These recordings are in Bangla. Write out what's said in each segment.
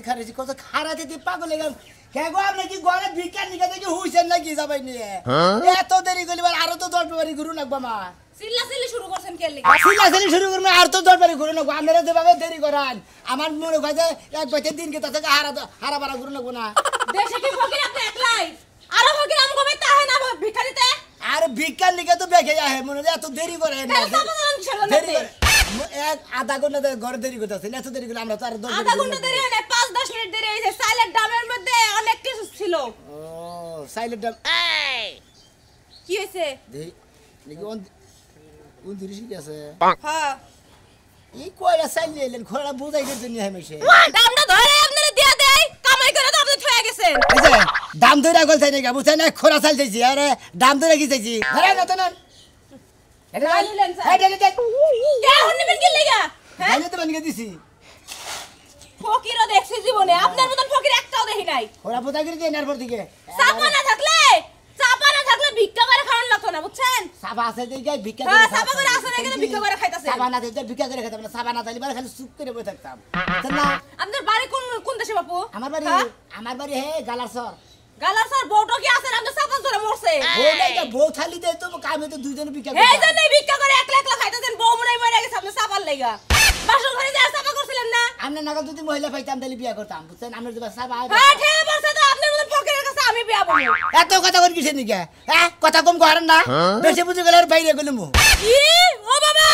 খারেছি কত খারা দিতে পাগল গেলাম কে গো আপনি কি ঘরে ভিক্ষা নিকে দেখি হইছেন নাকি যাবাই নিয়ে এত দেরি করিবার আরো তো 10 বাড়ি ঘুরু নাকবা মা চিল্লাচিল্লি শুরু করছেন কে লাগি চিল্লাচিল্লি শুরু করবে আর তো 10 বাড়ি ঘুরু নাকবা আপনারা যেভাবে দেরি করান আমার মনে হয় যে এক বাইতে দিন কে তাতে হারা বাড়া ঘুরু নাকবো না দেশে কি ফকির আপনি একলাই আরো ফকির আমগো ভাই তাহে না ভিক্ষা দিতে আর ভিক্ষা নিকে তো বেগে আহে মনে হয় এত দেরি করে না দেরি এক আধা ঘন্টা ঘরে দেরি করতেছে এত দেরি করে আমরা তো আর 10 আধা ঘন্টা দেরি হয় না 5-10 মিনিট দেরি হইছে সাইলেন্ট ডামের মধ্যে অনেক কিছু ছিল ও সাইলেন্ট ডাম কি হইছে দেই নাকি কোন দিরিশি আছে হ্যাঁ এই কয়লা সাইলে এলেন খোলা বুঝাই দিতে নিয়ে হেমেছে দামটা ধরে আপনারা দিয়া দেই কামাই করে তো আপনি থয়ে গেছেন এই যে দাম ধরে গল চাই না বুঝছেন না খোলা চাল চাইছি আরে দাম ধরে কি চাইছি ধরে না তো না এটা নিলেন স্যার। এটা এটা কে হন্নিবেন কি লাগা হ্যাঁ জানি তো বানিয়ে দিছি ফকিরও দেখছি জীবনে আপনার মতন ফকির একটাও দেখি নাই খোলা বুঝাই করে দেন এরপর দিকে চাপা না থাকলে ভিক্ষা করে খাওয়ান লাগতো না বুঝছেন সাবা আছে দিকে ভিক্ষা হ্যাঁ চাপা করে আসলে এখানে ভিক্ষা করে খাইতাছে সাবা না দিতে ভিক্ষা করে খেতাম না সাবা না তাইলে বারে খালি চুপ করে বসে থাকতাম বুঝছেন না আপনার বাড়ি কোন কোন দেশে বাপু আমার বাড়ি হে গালাসর গালাসর বউটো কি আছে আমাদের চাপা ধরে মরছে বউ নাই তো বউ থালি দেয় তো কামে তো দুইজনে ভিক্ষা এই জন্য ভিক্ষা করে একলা একলা খাইতাছেন বউ মরে মরে গেছে আপনি চাপার লাগা বাসন ঘরে যা চাপা করছিলেন না আমরা নাগাল যদি মহিলা পাইতাম তাহলে বিয়ে করতাম বুঝছেন আমরা যদি সাবা হ্যাঁ ঠিক আছে তো আপনার মতন ফকিরের কাছে আমি বিয়া বলবো এত কথা কর কিসের নিকে হ্যাঁ কথা কম করেন না বেশি বুঝে গেলে আর বাইরে গেলুম কি ও বাবা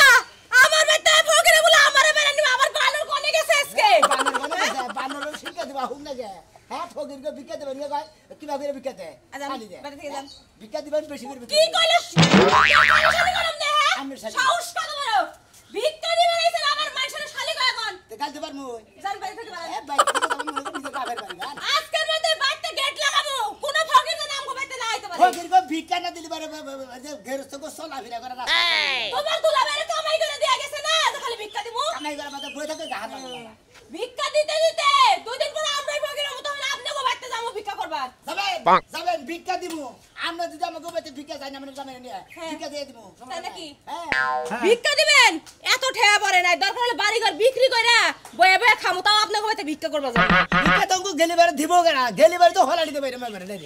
আমার বেটা ফকিরে বলে আমারে বেড়া নিবা আবার বানর কোনে গেছে আজকে বানর শিক্ষা দেবা হুম না যে হ্যাঁ ফকির কে ভিক্ষা দেবেন কে কয় কিবা করে ভিক্ষা দে খালি দে বাড়ি থেকে যান ভিক্ষা দিবেন বেশি করে কি কইলো শালি করম দে আমি শালি। সাহস কত বড় ভিক্ষা দিবেন আইছেন আমার মাইশারে শালি কয় এখন তে কাল দিবার মুই যান বাড়ি থেকে বাড়ি এ ভাই কি তো তুমি নিজে কাফের বাড়ি গান আজকের মধ্যে বাড়িতে গেট লাগাবো কোন ফকির যেন আমগো বাড়িতে না আইতে পারে ফকির কে ভিক্ষা না দিলি পারে যে গেরস্ত কো চলা ফিরা করে না তোমার দুলা বাইরে কামাই করে দেয়া গেছে না যে খালি ভিক্ষা দিমু কামাই করে মাথা বই থাকে গাহাত ভিক্ষা দিতে দিতে দুই দিন পর আমরাই ফকির হবো তখন আপনিও বাড়িতে যাবো ভিক্ষা করবার যাবেন ভিক্ষা দিমু আমরা যদি আমাকে বাইতে ভিক্ষা চাই না মানে জামাই নিয়ে ভিক্ষা দিয়ে দিমু তাই নাকি হ্যাঁ ভিক্ষা দিবেন এত ঠেয়া পড়ে নাই দরকার হলে বাড়ি ঘর বিক্রি কইরা বয়ে বয়ে খামু তাও আপনাকে হইতে ভিক্ষা করবা যাবো ভিক্ষা তো গেলিবারে দিব কেনা গেলিবারে তো হলাড়ি দেবে রে মারে রে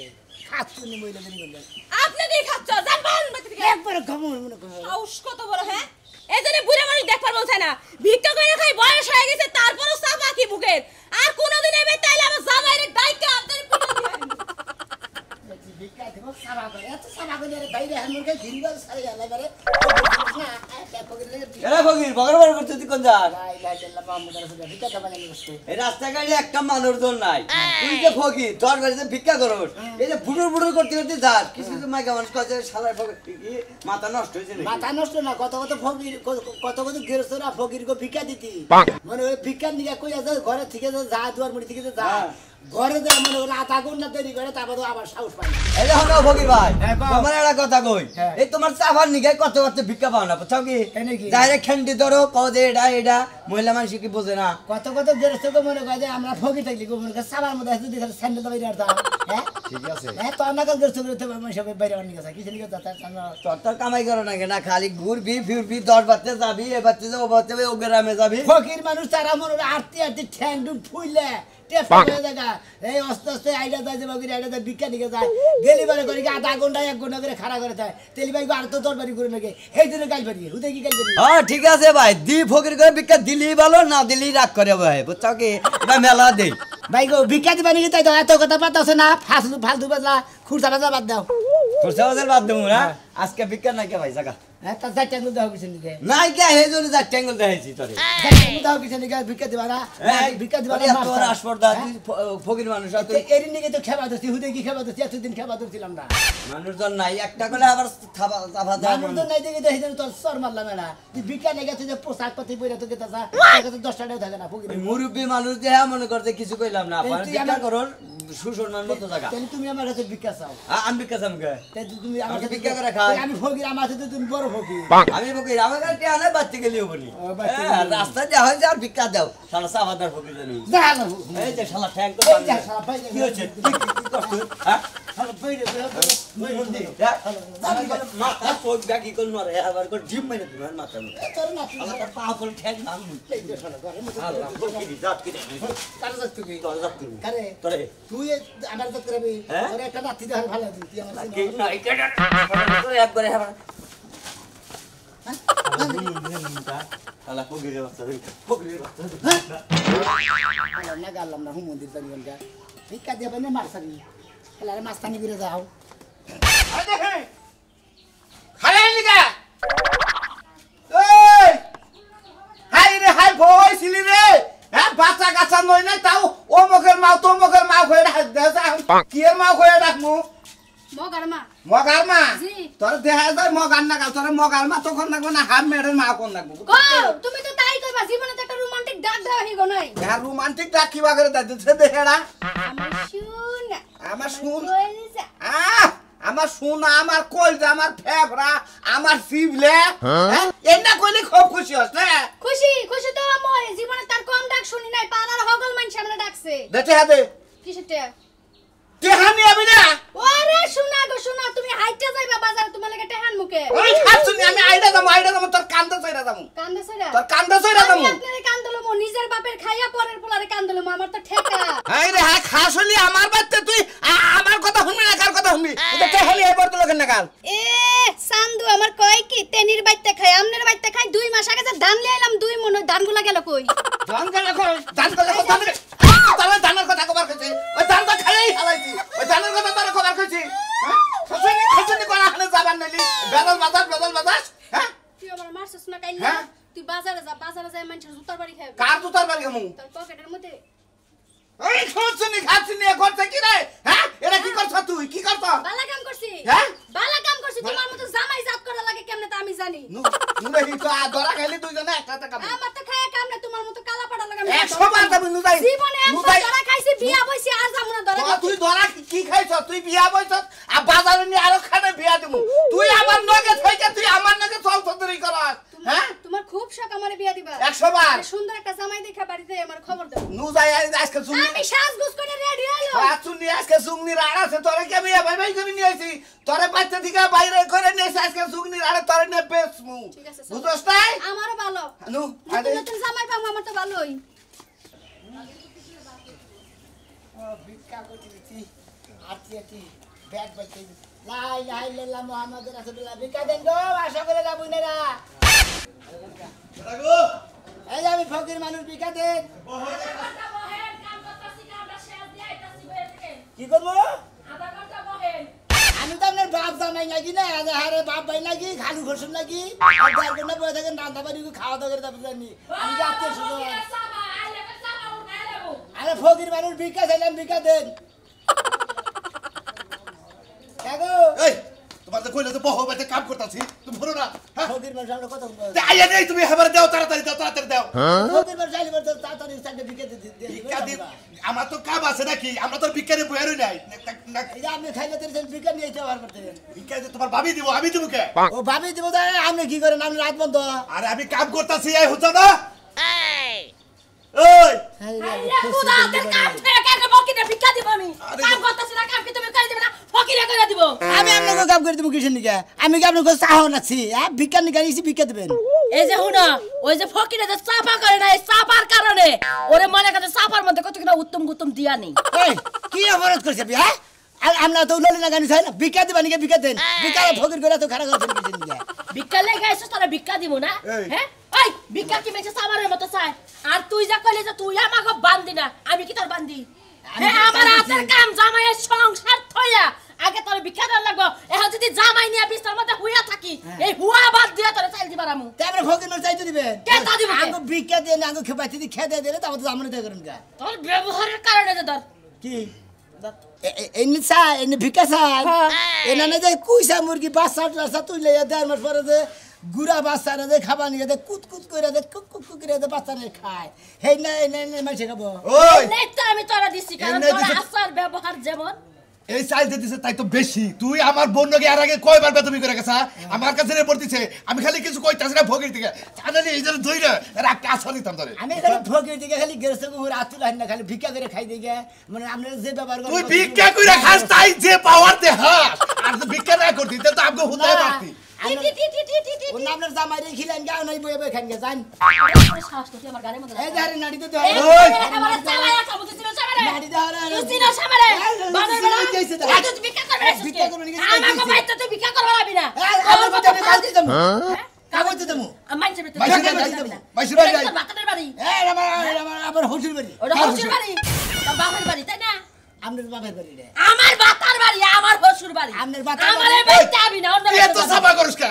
খাচ্ছুনি মইলা দেরি করলেন আপনি দিয়ে খাচ্ছ যান বান বাড়ি থেকে একবার ঘমুন মনে করো সাহস কত বড় হ্যাঁ এই জন্য বুড়া মানুষ দেখবার বলছে না ভিক্ষা করে খাই বয়স হয়ে গেছে তারপরও চাপা কি বুকের আর কোনোদিন এবে তাইলে আমার জামাইরে ডাইকা আপনার পিঠা দিবেন ভিক্ষা দিব সাবা করে এত সাবা করে রে বাইরে হামুরকে জিন্দাল সারে গেল এবারে এরা ফকির বগরবর করতে তুই কোন যাস লাই লাই আল্লাহ মাহমুদ রাসূল ভিক্ষা দেবা না বসতে এই রাস্তাঘাটে একটা মানুষজন নাই তুই যে ফকির তোর বাড়িতে ভিক্ষা করস এই যে বুড়ুর বুড়ুর করতে করতে যাস কিছু কিছু মাইকা মানুষ কাছে শালার ফকির কি মাথা নষ্ট হয়েছে নাকি মাথা নষ্ট না কত কত ফকির কত কত গেরস্তরা ফকির কো ভিক্ষা দিতি মানে ওই ভিক্ষা নিয়ে কই আছে ঘরে থেকে যা দুয়ার মুড়ি থেকে যা ঘরে যা মনে ওরা আধা ঘন্টা দেরি করে তারপর আবার সাহস পায় এই যে হলো ফকির ভাই হ্যাঁ, কও। তোমার একটা কথা কই হ্যাঁ। এই তোমার চাফার নিগে কত কত ভিক্ষা পাও না বুঝছো কি এনে কি? ডাইরেক্ট খেন্ডি ধরো কও যে এটা মহিলা মানুষ কি বোঝে না কত কত গেরস্ত কো মনে করে যে আমরা ফকির থাকলি কো মনে করে সাবার মধ্যে আছে দেখে স্যান্ডেল তো বাইরে আর হ্যাঁ ঠিক আছে হ্যাঁ তো আমরা কাল গেরস্ত করতে মানে সব বাইরে অনেক আছে কিছু নিকে যাতা আমরা তোর কামাই করো না কেনা খালি ঘুরবি ফিরবি 10 বাজতে যাবি এ বাজতে যাবো বাজতে ও গ্রামে যাবি ফকির মানুষ তারা মনে করে আরতি আরতি ঠ্যাং ডুম ফুইলে এই আস্তে আস্তে আইডা যায় যে বগির আইডা যায় ভিক্ষা নিকে যায় গেলিবারে করে কি আধা ঘন্টা 1 ঘন্টা করে খাড়া করে যায় তেলি ভাই আর তো দরবারি করে নাকি এই জন্য গাল পারি হুদে কি গাল পারি হ্যাঁ ঠিক আছে ভাই দি ফকির করে ভিক্ষা দিলি ভালো না দিলি রাগ করে ভাই বুঝছো কি এটা মেলা দেই ভাই গো ভিক্ষা দিবা নাকি তাই তো এত কথা পাতাছ না ফালতু ফালতু বাজলা খুরসা বাজলা বাদ দাও খুরসা বাজার বাদ দেবো না আজকে ভিক্ষা নাই কে ভাই জায়গা হ্যাঁ তা যাই টাঙ্গুল দাও কিছু নিকে নাই কে হে জন্য যা ট্যাঙ্গল দেখাইছি তোরে যাই টাঙ্গুল দাও কিছু নিকে ভিক্ষা দিবা না ভিক্ষা দিবা না তোর আসপর্দা তুই ফকির মানুষ আর তুই এর নিকে তো খেবা দছি হুদে কি খেবা দছি এতদিন খেবা দছিলাম না মানুষজন নাই একটা করে আবার চাপা দেওয়া মানুষ তো নাই দেখে দেখে তোর সর মারলাম না তুই ভিক্ষা নিকে তুই যে পোশাক পাতি পরে তোকে তা যা 10 টাকাও থাকে না ফকির মুরব্বী মানুষ দেহা মনে করতে কিছু কইলাম না তুই ভিক্ষা আমার- করর সুসম্মান মতো জায়গা তাহলে তুমি আমার কাছে ভিক্ষা চাও আমি ভিক্ষা চামকে তাহলে তুমি আমার আমাকে কাছে ভিক্ষা করে খাই। আমি ফকির আমার সাথে তুমি বড় ফকির আমি ফকির আমার কাছে আনে বাচ্চা গেলিও বলি ও, বাচ্চা গেলি। রাস্তা যা হয় আর ভিক্ষা দাও শালা সাবাদার ফকির জানি দেখা না এই যে শালা ঠ্যাং তো এই যে শালা ভাই কি হচ্ছে কি কষ্ট হ্যাঁ হলো বইরে মুন্দি মাথা চোখ ব্যাকি করে নরে আবার করে জিম মেরে দিবেন মাথা তোর না আমার পা করে ঠ্যাং ভাঙবো এই যে শোনো ঘরে মতো আল্লাহ কি জাত কি কার যাস তুই তোর জাত কি কারে তোরে তুই আমার তো করবি হ্যাঁ? তোর একটা নাতি দেওয়ার ভালো দিন তুই আমার কি না এটা তোরে একবারে হবে আল্লাহ পগিরে বাচ্চা পগিরে বাচ্চা না গালাম না মন্দির জানি গা ভিক্ষা দিয়ে বানে মারছানি এলারে মাস্তানি করে যাও আরে দেখে খালে লিগা এই হাই রে হাই ভয় ছিলি রে হ্যাঁ বাচ্চা কাচ্চা নই না তাও ও মুখের মাও তো মুখের মাও কইরা দেখা কি এর মাও কইরা ডাকমু মগার মা মগার মা জি। তোর দেখা যায় মগার না তোর মগার মা তখন লাগবো না হাম মেয়ের মা কোন লাগবো গো তুমি তো তাই কইবা জীবনে তো একটা রোমান্টিক ডাক দেওয়া হই গো নাই হ্যাঁ রোমান্টিক ডাক কিবা করে দিতে দেহেরা আমার শুন আমার শুন কইছা আমার সোনা আমার কলজা আমার ফেফড়া আমার শিবলে হ্যাঁ এন্না কইলে খুব খুশি হচ্ছে খুশি খুশি তো মই জীবনে তার কম ডাক শুনি নাই পাড়ার হগল মানুষ আমরা ডাকছে দেখে হাতে কিসেতে তেহানি আমি না ওরে শোনা গো শোনা তুমি হাইটা যাইবা বাজারে তোমার লাগে টেহান মুখে ওই খাচ্ছুনি আমি আইডা যাবো তোর কান্দে চইরা যাবো কান্দে সরা তোর কান্দে চইরা যাবো আপনারে কান্দলো মো নিজের বাপের খাইয়া পরের পোলারে কান্দলো মো আমার তো ঠেকা হাই রে হ্যাঁ খাসলি আমার বাচ্চা তুই আমার কথা শুনবি না কার কথা শুনবি এটা তেহালি এই বর্ত লোকের নাগাল এ সান্দু আমার কয় কি তেনির বাইতে খাই আমনের বাইতে খাই 2 মাস আগে যে ধান লিয়ে আইলাম 2 মন ধানগুলা গেল কই ধান গেলে কথা তাহলে ধানের কথা কবার কইছি ওই ধান তো খাইই হালাইছি ওই ধানের কথা তোর কবার কইছি হ্যাঁ খাসলি কোন হানে যাবার নালি বেদল বাজার হ্যাঁ তুই আমার মারছস না কাইলা হ্যাঁ? তুই বাজারে যা মানুষের জুতার বাড়ি খাবি কার জুতার বাড়ি খামু তোর পকেটের মধ্যে এই খাচ্ছুনি করতে কি রে হ্যাঁ এটা কি করছ তুই কি করছ বালা কাম করছি হ্যাঁ? বালা কাম করছি তোমার মতো জামাই জাত করা লাগে কেমনে তা আমি জানি নুরে হি তো ধরা খাইলি দুইজনে একটা কাম আমার তো খায়া কাম না তোমার মতো কালা পাড়া লাগে 100 বার যাবি নুদাই জীবনে একবার ধরা খাইছি বিয়া বইছি আর যামু না ধরা তুই ধরা কি খাইছ তুই বিয়া বইছ আর বাজারে নি আরো খানে বিয়া দিমু তুই আমার নগে থেকে তুই আমার নগে চল চদরি করস হ্যাঁ তোমার খুব শখ আমারে বিয়া দিবা 100 বার সুন্দর একটা জামাই দেখা বাড়িতে আমার খবর দাও নুদাই আজকে শুনি আমি সাজগুজ করে রেডি হলো শুনি আজকে সুগনি রাড়া আছে তোরে কে বিয়া ভাই ভাই করে নিয়ে আইছি তোরে বাচ্চা দিকে বাইরে করে নিয়ে আজকে সুগনি রাড়া তোরে নে বেসমু ঠিক আছে বুঝছস তাই আমারও ভালো নু নতুন নতুন জামাই পাবো আমার তো ভালোই ভিক্ষা করতেছি আতি ব্যাগ বাচ্চা লা ইলাহা ইল্লাল্লাহ মুহাম্মাদুর রাসূলুল্লাহ ভিক্ষা দেন গো আশা করে যাবো না এই যে আমি ফকির মানুষ ভিক্ষা দেন কি করবো আমি তো আপনার বাপ জামাই নাকি না আরে বাপ ভাই নাকি খালু ঘোষণ নাকি আর যার জন্য বয়ে থাকেন রান্না বাড়ি খাওয়া দাওয়া করে তারপর জানি আমি আত্মীয় স্বজন আরে ফকির মানুষ ভিক্ষা চাইলাম ভিক্ষা দেন কাগো এই তোমার তো কইলে তো বহু বাইতে কাম করতাছি তুমি ভরো না হ্যাঁ ফকির মানুষ আমরা কথা বলবো আইয়া নেই তুমি হাবার দাও তাড়াতাড়ি দাও ফকির মানুষ চাইলে বলতো তাড়াতাড়ি সাইডে ভিক্ষা ভিক্ষা দি দিতে আমার তো কাম আছে নাকি আমরা তো ভিক্ষারে বইয়ারই নাই এই যে আপনি খাইলে তেল ভিক্ষা নিয়ে ব্যবহার করতেন ভিক্ষা যে তোমার ভাবি দিব আমি দিব কে ও ভাবি দিব তাই আপনি কি করেন আপনি রাত বন্ধ আরে আমি কাম করতাছি এই হচ্ছে না ওই খুদা তোর কাম থেকে কেন বকিটা ভিক্ষা দিব আমি আরে কাম করতেছ না কাম কি তুমি করে দিবে না ফকিরে করে দিব আমি আপনাকে কাম করে দেবো কিসের নিকে আমি কি আপনাকে চাহ নাচ্ছি হ্যাঁ ভিক্ষা নিকে নিয়েছি ভিক্ষা দেবেন এই যে হুনা ওই যে ফকিরে যে চাপা করে না এই চাপার কারণে ওরে মনে করে চাপার মধ্যে কত কিনা উত্তম গুত্তম দিয়া নেই এই কি অপরাধ করছে হ্যাঁ আর আমরা তো উল্লেখ না গানি চাই না ভিক্ষা দিবা নিকে ভিক্ষা দেন ভিক্ষা ফকির করে তো খারাপ করছেন কিসের নিকে ভিক্ষা লেগে আইছিস তারা ভিক্ষা দিব না এই। হ্যাঁ ওই ভিক্ষা কি মেছে সাবারের মতো চাই আর তুই যা কইলে যে তুই আমাকে বান্দি না আমি কি তোর বান্দি হ্যাঁ আমার হাতের কাম জামাইয়ের সংসার থইয়া আগে তোর ভিক্ষা দেওয়ার লাগবো এখন যদি জামাই নিয়ে বিস্তার মধ্যে হুইয়া থাকি এই হুয়া বাদ দিয়ে তোর চাইল দিবার আমু তারপরে ফকির মানুষ চাইতে দিবেন কে তা দিবে কে? আঙ্গো ভিক্ষা দিয়ে আঙ্গো খেপাইতে দিয়ে খেতে দিলে তারপর তো আমরা তাই করেন গা তোর ব্যবহারের কারণে যে ধর কি এমনি চাই এমনি ভিক্ষা চাই এনা না যে কুইসা মুরগি বাচ্চা টাচ্চা তুইলে 1.5 মাস পরে যে গুড়া বাচ্চারা যে খাবার নিয়ে কুত কুত করে দে কুক কুক করে দে বাচ্চারা খায় হেই না এনে মাইছে খাবো ওই নেই তো আমি তোরা দিছি কারণ এমনি তোর দিছে- আচার ব্যবহার যেমন এই চাইল দিতেছে তাই তো বেশি তুই আমার বোনকে আর আগে কয়বার বেতমি করে গেছা আমার কাছে রিপোর্ট দিছে আমি খালি কিছু কইতাছি না ভোগের দিকে জানালি এই জন্য ধইরা রাখতে আসা দিতাম ধরে আমি খালি ভোগের দিকে খালি গেরস্ত কুকুর আতুল না খালি ভিক্ষা করে খাই দিকে মানে আপনারা যে ব্যবহার তুই ভিক্ষা কইরা খাস তাই যে পাওয়ার দে হাস আর তুই ভিক্ষা না করতি তে তো আমগো হুদায় পারতি ওর নাম আপনার জামাই রে খিলান গাও নাই বয়ে বয়ে খান গে জান সাহস তো আমার গাড়ির মধ্যে এই ধারে নাড়ি তো দে ওই আমার জামাই খাবো তুই চিনো সামনে নাড়ি দাও তুই চিনো সামনে বাজার বেলা তুই ভিক্ষা করবে ভিক্ষা করবে নাকি? আমাকে বাইতে তুই ভিক্ষা করবে না বিনা আমার কথা আমি কাজ দিতাম কাগজ দিতাম মাইনছে বেতে মাইসে বাড়ি যাই বাকাতের বাড়ি এই আমার হসুর বাড়ি ওটা হসুর বাড়ি তোর বাপের বাড়ি তাই না আপনার বাপের বাড়ি রে আমার বাতার বাড়ি আমার হসুর বাড়ি আপনার বাতার আমারে বাইতে আবি না অন্য তুই এত সাফা করিস কে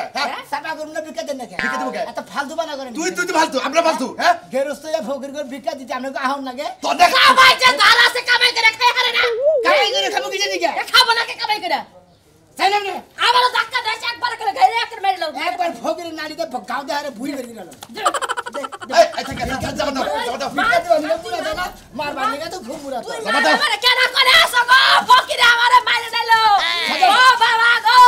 সাবা করুন না ভিক্ষা দেন না ভিক্ষা দেবো কে? এত ফালতু বানা করেন তুই তুই তো ফালতু আমরা ফালতু হ্যাঁ গেরস্ত যা ফকির করে ভিক্ষা দিতে আপনাকে আহন লাগে তো দেখ সবাই যে দাল আছে কামাই করে খাই হারে না কামাই করে খাবো কি জানি কে এ খাবো না কে কামাই করে তাই না আমারও ধাক্কা দেয় একবার করে গাইরে একবার মেরে লাও একবার ফকিরের নাড়িতে গাও দে হারে ভুরি বেরিয়ে গেল এই আচ্ছা যা যা না ভিক্ষা দেব আমি পুরা জানা মার বাড়ি গেছে তো খুব পুরা তো তুই আমারে কেন করে আসো গো ফকিরে আমারে মাইরে দিলো ও বাবা গো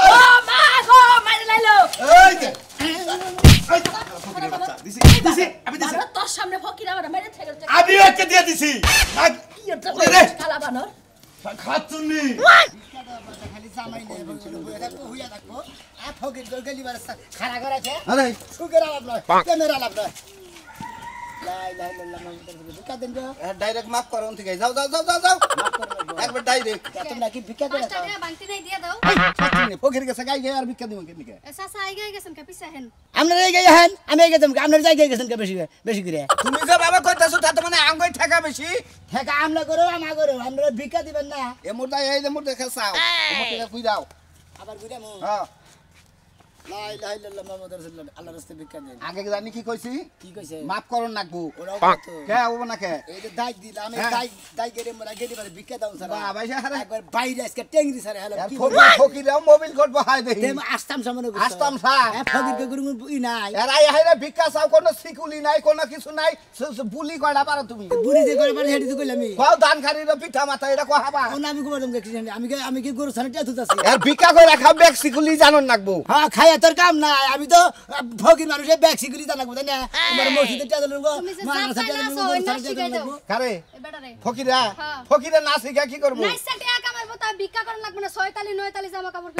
ও মা গো মাইরে দিলো এই দে এই ফকিরের বাচ্চা দিছি দিছি আমি দিছি বাবা তোর সামনে ফকিরে আমারে মেরে ঠেলে আমি ওকে দিয়ে দিছি রে কালা বানর খাতুনি খালি জামাই নেই বলে থাকবো হুইয়া থাকবো আর ফকির করে গেলি বারে খাড়া করাছে আরে সুগের আলাপ নয় ক্যামেরা আলাপ নয় লাই লাই লাই লাই ভিক্ষা দেন গো ডাইরেক্ট মাফ করো থেকে যাও যাও যাও যাও যাও একবার ডাইরেক্ট তোমরা কি ভিক্ষা করে 5 টাকা বাংতি নাই দিয়া দাও ফকির কাছে গাই গাই আর ভিক্ষা দিমু কেন চাচা আইগা গেছেন কা পিছে হেন আপনারা এই গায়ে হেন আমি এই গেছাম আপনারা যাই গেছেন কে বেশি বেশি করে তুমি যে বাবা কইতাছো তাতে মানে আঙ্গই ঠেকা বেশি ঠেকা আমলা করো আমা করো আপনারা ভিক্ষা দিবেন না এ মুর্দা এই যে মুর্দা খাসাও মুর্দা কই দাও আবার ঘুরে মু হ্যাঁ লা ইলাহা ইল্লাল্লাহ মুহাম্মাদুর রাসূলুল্লাহ আল্লাহর রাস্তায় ভিক্ষা দেন আগে জানি কি কইছি কি কইছে মাফ করন নাকবো ওরাও তো কে হবো না কে এই যে দাই দিলাম আমি হ্যাঁ। দাই গেরে মোরা গেলি বারে ভিক্ষা দাও স্যার বাবা হারে একবার বাইরে আজকে টেংরি স্যার হ্যালো কি ফকিরাও মোবাইল কোড বহাই দেই দেম আসতাম সামনে আসতাম সা ফকির কে গুরু ই নাই এর আই হাইরে ভিক্ষা চাও কোনো সিকুলি নাই কোনো কিছু নাই বুলি কয়টা পারো তুমি বুড়ি যে করে বারে হেডি তো কইলাম আমি কও দান খারির পিঠা মাথা এটা কো হাবা ওনা আমি কো দম দেখছি আমি কি গরু সানে টিয়া তুতাছি এর ভিক্ষা কই রাখা ব্যাগ সিকুলি জানন নাকবো হ্যাঁ খাইয়া তোর কাম নাই আমি তো ফকির মানুষে ব্যাগ সিগুলি জানা তাই না আমার মসজিদে টিয়া দিলুম গো তুমি যে মা জাত টিয়া পাই না দিলুম সো, গো ওই নাচ সানে টিয়া শিখাই দিলুম দাও। কারে এ বেটারে ফকিরা হ্যাঁ। ফকিরা না শিখা কি করবো নাইসা টাকা কামাইবো তা ভিক্ষা করন লাগবে না 46 49 জামা কাপড়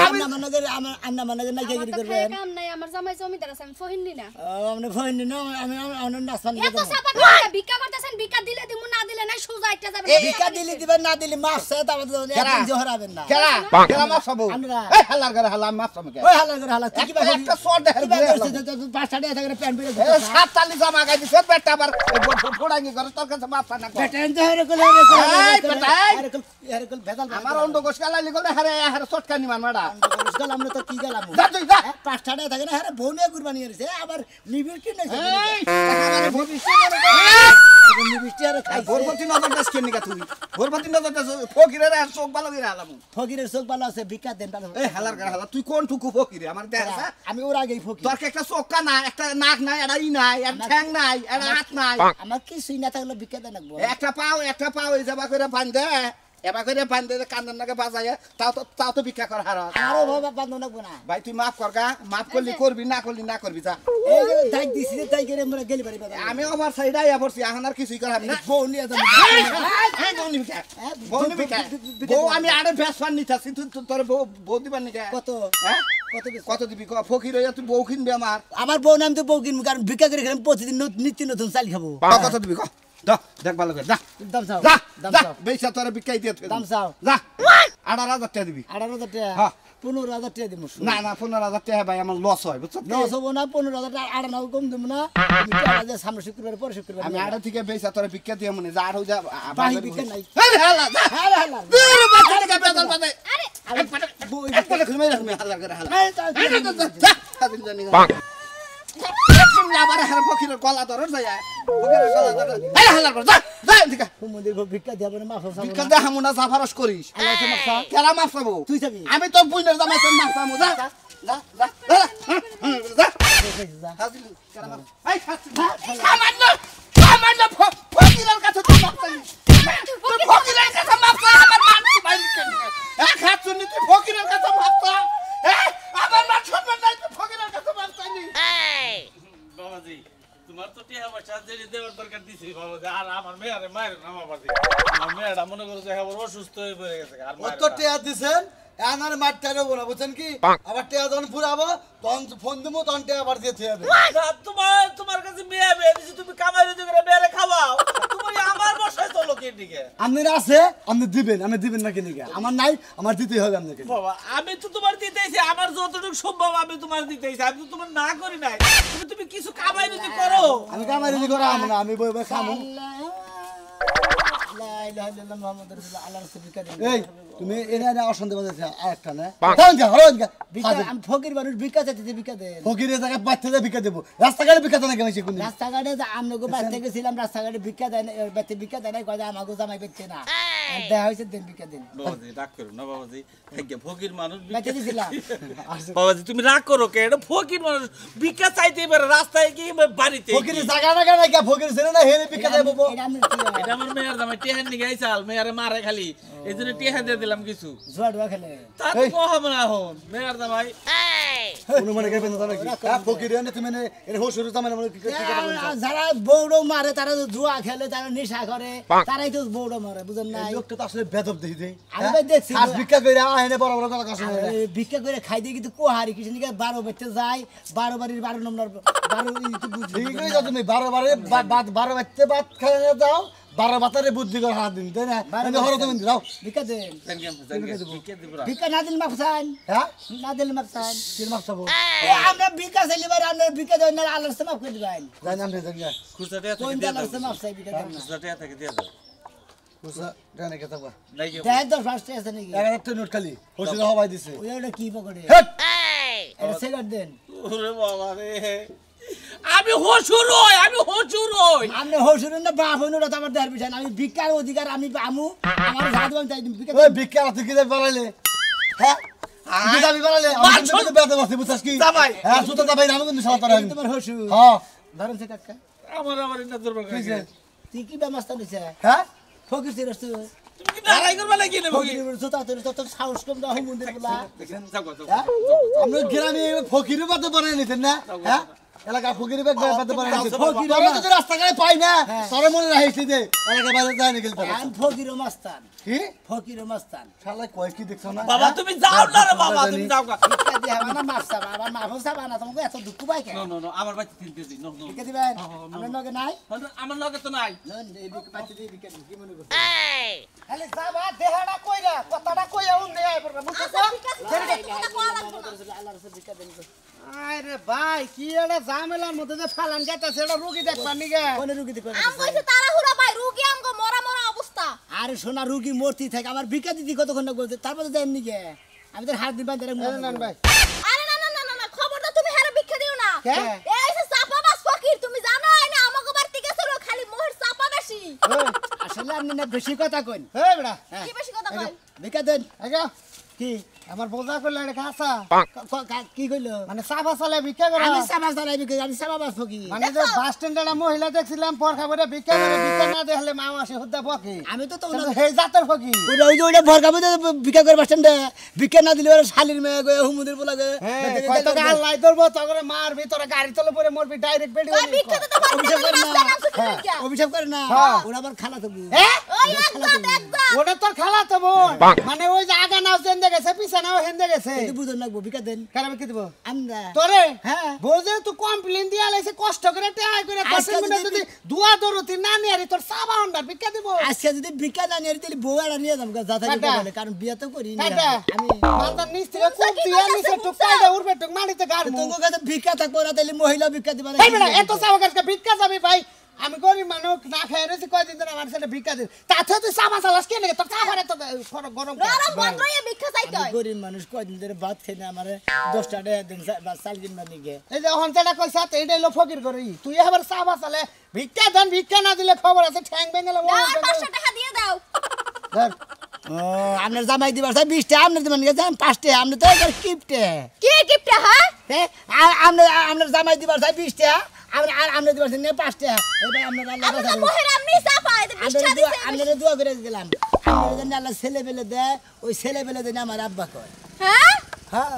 আমরা মনে করে আমার আন্না মনে করে নাই কি আমার তো করবেন খায় কাম নাই আমার জামাই জমিদার আছে আমি ফহিননি না আমরা ফোন না আমি আমরা নাস্তান এত চাপা করে ভিক্ষা করতেছেন ভিক্ষা দিলে দিমু না দিলে নাই সোজা একটা যাবে এই ভিক্ষা দিলি দিবেন না দিলি মাফ সে তারপর তো একদিন জহরাবেন না কেরা কেরা মাপ সবো আমরা। এই হালার করে হালা মাপ সবো কে ওই হালা করে হালা কি ভাবে একটা শর্ট দেখে পাঁচ সাড়ে থাকে প্যান্ট পরে এ 47 জামা গাই দিছ বেটা আবার ফোড়াঙ্গি করে তোর কাছে মাপ না কো প্যান্ট তো হেরে কল এই বেটা, এই। হেরে কল ভেজাল আমার অন্ধ গোস কালালি গলে হারে হারে শটকানি মান মাডা গেল আমরা তো কি গেলাম যা তুই যা পাঁচ সাড়ে থাকে না হেরে বউনে কুরবানি হইছে আবার নিবির কি নাই এই একেবারে ভবিষ্যৎ নিবিষ্টি আর খাইছে গর্ভবতী নজর দাস কেন নিকা তুই গর্ভবতী নজর দাস ফকিরের আর চোখ ভালো করে হালামু ফকিরের চোখ ভালো আছে ভিক্ষা দেন ভালো এই হালার করে হালা তুই কোন টুকু ফকিরে আমার দেখা আমি ওর আগেই ফকির তোর একটা চোখা না একটা নাক নাই এটা ই নাই একটা ঠ্যাং নাই একটা হাত নাই আমার কিছুই না থাকলে ভিক্ষা দেন লাগবো একটা পাও এই যাবা করে বান্ধে এবার করে বান্ধে কান্দার নাকে বাজায় তাও তো ভিক্ষা কর হার আরো বাবা বান্ধব লাগবো না ভাই তুই মাফ কর গা মাফ করলি করবি না করলি না করবি যা এই যে দাগ দিছি দাগ করে আমরা গেলি বাড়ি বাবা আমি আমার সাইডে আইয়া পড়ছি এখন আর কিছুই করাম না বউ নিয়ে যাবো বউ আমি আরে বেসফান নিতাছি তুই তোর বউ দিবার নাকি কত হ্যাঁ কত বেশি? কত দিবি ফকির হইয়া তুই বউ কিনবি আমার আমার বউ নাম তো বউ কিনবো কারণ ভিক্ষা করে খেলাম প্রতিদিন নিত্য নতুন চাল খাবো কত দিবি দেখ ভালো করে যা দাম চাও যা দাম যা চাও বেশা তোর বিকাই দিয়ে দাম চাও যা 18,000 টাকা দিবি 18,000 টাকা হ্যাঁ। 15,000 টাকা দিব না 15,000 টাকা ভাই আমার লস হয় বুঝছো লস হবো না 15,000 টাকা আর নাও কম দিব না তুমি টাকা দিয়ে সামনে শুক্রবার পরে শুক্রবার আমি আড়া থেকে বেশা তোর বিক্কা দিয়ে মনে যা আর হই যা বাহি ভিক্ষা নাই আরে হালা যা হালা হালা দূর বাচ্চা থেকে বেদল বাদে আরে বউ একটা খুলে রাখবি হালা করে হালা এই তা- যা সাদিন জানি একদম আবার হার ফকিরের গলা ধরে যায় ফকিরের গলা ধরে এই হালা করে যা যা এদিকে কুমুদের ভিক্ষা দিয়ে বলে মাফ হবে বিক্কা দে হামুনা জাফারস করিস আল্লাহ তো মাফ চাও। কেরা মাফ পাবো তুই যাবি আমি তো বুইনের জামাই তোর মাফ পাবো যা যা যা যা যা। হাজির কেরা মাফ এই সামান্য ফকিরের কাছে তুই মাফ চাইলি তুই ফকিরের কাছে মাফ চাই আমার মান মায়ের না বাবাজি আমি এটা মনে করো যে হ্যাঁ অসুস্থ হয়ে পড়ে গেছে আর কত টিয়া দিছেন এনার মারতে দেবো না বুঝছেন কি আবার টিয়া যখন ফুরাবো তখন ফোন দেবো তখন টিয়া আবার দিতে হবে তোমার কাছে মেয়ে মেয়ে দিছি তুমি কামাই রুজি করে মেরে খাওয়াও তুমি আমার বসায় তো লোকের দিকে আপনার আছে আপনি দিবেন নাকি নাকি আমার নাই আমার দিতেই হবে আপনাকে বাবা আমি তো তোমার দিতেইছি আমার যতটুকু সম্ভব আমি তোমার দিতেইছি আমি তো তোমার না করি নাই তুমি কিছু কামাই রুজি করো আমি কামাই রুজি করা না আমি বই বই খামু এই তুমি এনে অশান্তি বাজাইছ আরেকটা না আমি ফকির মানুষ ভিক্ষা চাইতে ভিক্ষা দেন ফকিরের জায়গায় বাচ্চাদের ভিক্ষা দেবো রাস্তাঘাটে ভিক্ষা তো নাকি আমি শিখুন রাস্তাঘাটে আমনগো বাড়িতে গেছিলাম রাস্তাঘাটে ভিক্ষা দেয় বাড়িতে ভিক্ষা দেয় না কয় আমাগো জামাই বেচছে না দেখা হয়েছে দেন ভিক্ষা দেন বাবাজি রাগ করো না বাবাজি ফকির মানুষ বেচে দিছিলাম বাবাজি তুমি রাগ করো কে এটা ফকির মানুষ ভিক্ষা চাইতে পারে রাস্তায় কি বাড়িতে ফকিরের জায়গা না কেন ফকির ছিল না হেরে ভিক্ষা দেবো এটা আমার মেয়ের জামাই টেহান নিয়ে গাইছাল মেয়ের মারে খালি এই জন্য টেহা দিয়ে দিলাম কিছু জুয়া ডুয়া খেলে তা তো কহব না হন মেয়ের জামাই অনুমানে গেবেন না নাকি ফকির এনে তুমি এর হোসুর জামানে কি কথা বলছো যারা বৌড়ো মারে তারা জুয়া খেলে তারা নেশা করে তারাই তো বৌড়ো মারে বুঝেন না লোকটা তো আসলে বেদব দেখি দেই আমি ভাই দেখছি আজ ভিক্ষা কইরা আহেনে বড় বড় কথা কাছে ভিক্ষা করে খাই দিয়ে কিন্তু কোহারি কিছু নিকে 12 বেচতে যায় 12 বাড়ির 12 নম্বর 12 তো বুঝি ঠিক আছে তুমি 12 বারে 12 বেচতে ভাত খাইয়ে দাও 12 বাতারে বুদ্ধি করে হাত দিন তাই না আমি হরো তুমি দাও ভিক্ষা দেন ভিক্ষা না দিন মাপসান হ্যাঁ না দিন মাপসান কি মাপ চাবো আমরা ভিক্ষা চাইলে বারে আমরা ভিক্ষা দেন না আল্লাহর সামনে মাফ করে দিবেন জানি আমি জানি খুচরাটা কোন থেকে দিয়ে আল্লাহর দাও সামনে মাফ চাই ভিক্ষা দেন না খুচরাটা থেকে দিয়ে দাও কুসা জানে কে থাকবা নাই কি দেখ তো ফার্স্ট আছে নাকি 11 নোট খালি হোসুর হবাই দিছে ওটা কি পকড়ে হেট এটা সিগারেট দেন ওরে বাবা রে আমি হসুর হই আপনি হসুরের না বাপ হইন ওটা তো আমার দেয়ার বিষয় না। আমি ভিক্ষার অধিকার আমি আমু আমার জাদু আমি চাই ভিক্ষা ওই ভিক্ষা আছে কি দেব বাড়াইলে হ্যাঁ কি দাবি বাড়াইলে আমি কিন্তু বেদব আছি বুঝছস কি জামাই। হ্যাঁ সুতো দাবাই আমি কিন্তু সালাত রাখি তোমার হসুর হ্যাঁ ধরেন সে কাকা আমার এটা দরবার কিছে তুই কি ব্যবস্থা নিছে হ্যাঁ ফকির সিরাস তুই তুমি কি দাঁড়াই করবা নাকি না ভগি ফকির জুতা তো সাহস কম দাও মন্দির বলা আমরা গ্রামে ফকিরের বাদ বানাই নিতেন না হ্যাঁ এলাকা ফকিরের বাদ বানাই নিতেন ফকির তো রাস্তাঘাটে পাই না সরে মনে রাখিস যে এলাকা বাইরে যায় না গেল আমি ফকির মাস্তান কি ফকির মাস্তান শালা কয় কি দেখছ না বাবা তুমি যাও না রে বাবা তুমি যাও না ভিক্ষা দিয়ে আমার মাপসা আমার মাফো সাবা না তোমাকে এত দুঃখ পাই কেন নো আমার বাচ্চা 3 কেজি নো ভিক্ষা দিবেন আমার লগে নাই আমার লগে তো নাই নন এই ভিক্ষা পাইতে দিয়ে ভিক্ষা কি মনে করছ খালি সাবা দেহাটা কইরা কথাটা কইয়া উন্নে আই পড়বা বুঝছো আল্লাহর রাসূল ভিক্ষা দেন আরে ভাই কি এটা ঝামেলার মধ্যে যে ফালান যাইতাছে এটা রোগী দেখবার নিগে কোন রুগী দেখো আম কইছে তাড়াহুড়া ভাই রুগী আমগো মরা মরা অবস্থা আরে সোনা রুগী মূর্তি থাকে আমার ভিক্ষা দিদি কতক্ষণ বলতে তারপরে যাই এমনি গে আমি তোর হাত দিবান তোর নেন ভাই আরে না খবরটা তুমি হেরে ভিক্ষা দিও না কে? এই যে চাপাবাজ ফকির তুমি জানো না আমাগো বাড়ি থেকে চলো খালি মোহর চাপা বেশি আসলে আপনি না বেশি কথা কইন এই বেড়া কি বেশি কথা কই ভিক্ষা দেন আগে কি আমার বোঝা করলে এটা খাসা কি কইলো মানে সাফা চালে ভিক্ষা করে আমি সাবা চালাই ভিক্ষা আমি সাবা বাস ফকির মানে যে বাস স্ট্যান্ডে একটা মহিলা দেখছিলাম পরখা করে ভিক্ষা করে ভিক্ষা না দেখলে মা আসে হুদ্দা ফকি আমি তো তো কিন্তু সেই জাতের ফকি ওইটা ভরকাবো ভিক্ষা করে বাস স্ট্যান্ডে ভিক্ষা না দিলে শালির মেয়ে গয়ে হুমুদের বলা গে হ্যাঁ কয়তো আল্লাহ ধরবো তখন মার ভিতরে গাড়ি তলে পরে মরবি ডাইরেক্ট বেডি ওই ভিক্ষা তো অভিশাপ করে না হ্যাঁ অভিশাপ করে না হ্যাঁ। ওরা আবার খালা তো হ্যাঁ ওই একদম ওটা তোর খালা তো বোন মানে ওই যে আগা নাও হেন্দে গেছে পিছা নাও হেন্দে গেছে কিন্তু বুঝুন লাগবো ভিক্ষা দেন কারণ কি দিব আমরা তোরে হ্যাঁ বোঝে তুই কমপ্লেন দিয়া লাইছে কষ্ট করে টাকা করে আজকে 10 মিনিট যদি যদি দুয়া দরতি না নিয়ারি তোর সাবা হন্ডা ভিক্ষা দিব আজকে যদি ভিক্ষা না নিয়ে তাহলে বউ আর নিয়ে যাবো যাতে কাটা। বলে কারণ বিয়ে তো করি না কাটা আমি মালদার নিচ থেকে কোপ দিয়া নিচে টুক পাইডা উড়বে টুক মাটিতে গাড় তোমার কাছে ভিক্ষা থাকবো না তাহলে মহিলা ভিক্ষা দিবা না এই বেটা এত সাবা কাছে ভিক্ষা যাবি ভাই আমি গরিব মানুষ না খাই রয়েছি কয়দিন ধরে আমার সাথে ভিক্ষা দিন তাতে তুই সাবা চালাস কে লাগে তোর চাবারে তো গরম গরম বন্ধই ভিক্ষা চাইতে আমি হয় গরিব মানুষ কয়দিন ধরে ভাত খাই না আমার 10 টাকা দিন চাল কিনবা নিগে এই যে হনসাটা কইছা এইটাই লো ফকির করি তুই এবার সাবা চালে ভিক্ষা দেন ভিক্ষা না দিলে খবর আছে ঠ্যাং ভেঙে দাও 500 টাকা দিয়ে দাও ধর ও আপনার জামাই দিবার 20 টাকা আপনার দিবেন গেছেন 5 টাকা আপনি তো একবার কিপটে কি গিফট হ্যাঁ আর আপনার জামাই দিবার 20 টাকা আমরা দিবার 5 টাকা এবার আপনার আল্লাহ আমি কথা তো মোহের আমনি চাপা এই 20 টাকা দিছে আপনারা দোয়া করে গেলাম আপনারা যেন আল্লাহ ছেলে বেলে দেয় ওই ছেলে বেলে দেন আমার আব্বা কয় হ্যাঁ হ্যাঁ